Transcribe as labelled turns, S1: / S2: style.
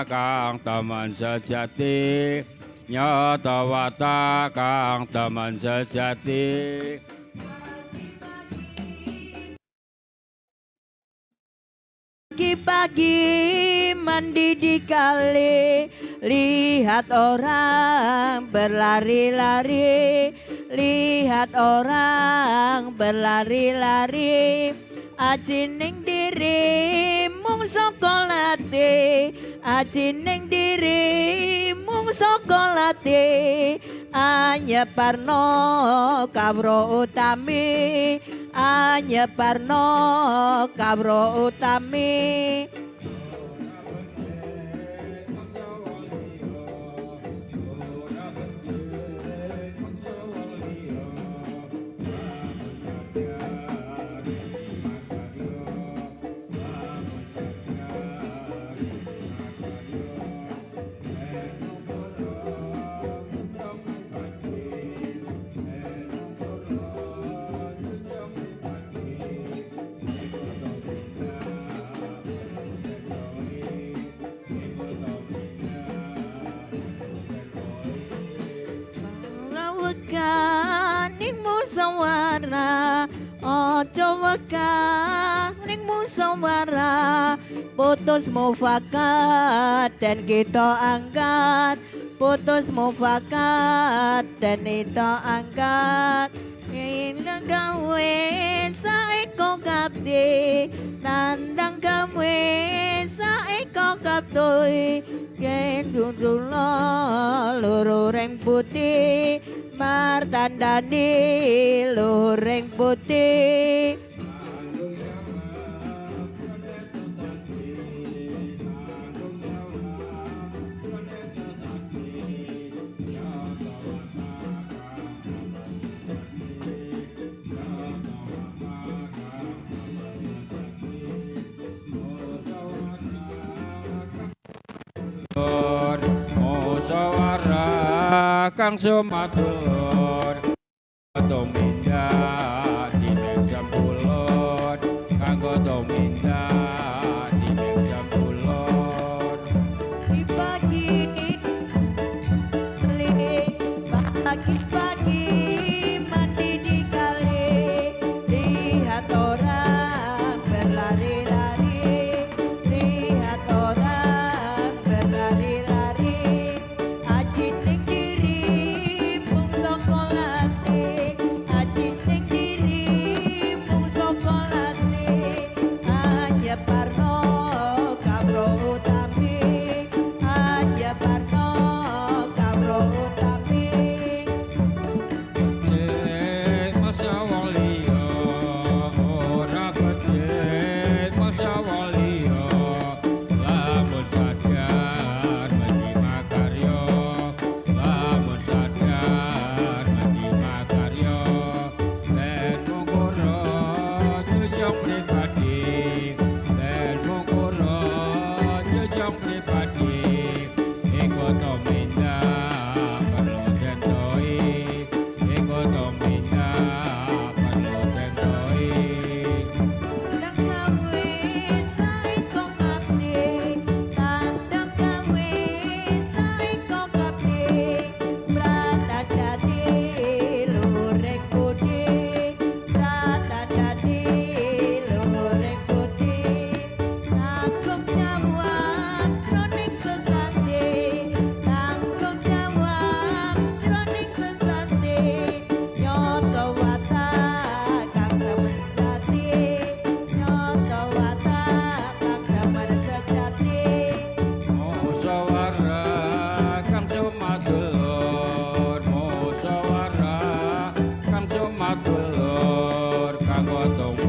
S1: Kang teman sejati, nyata wata kang teman sejati.
S2: Pagi-pagi mandi di kali, lihat orang berlari-lari, lihat orang berlari-lari. Aji ning diri mung sokolate, aji ning diri mung sokolate. Anyeparno kawro utami, anyeparno kawro utami. Ning musawara, ojo weka ning musawara. Putus mufakat dan kita angkat, putus mufakat dan kita angkat. Ilang gawe saeko kabdi, nandang gawe saeko kabdoi. Gendundula loro reng putih, martandani loreng putih.
S1: Musawara kang sumatur tuminda di meja pulon, kanggo tuminda di meja pulon.
S2: Di pagi pagi mandi di kali, lihat orang berlari-lari, lihat orang berlari-lari. Aji ning diri mung sokolate, aji ning diri
S1: kanggo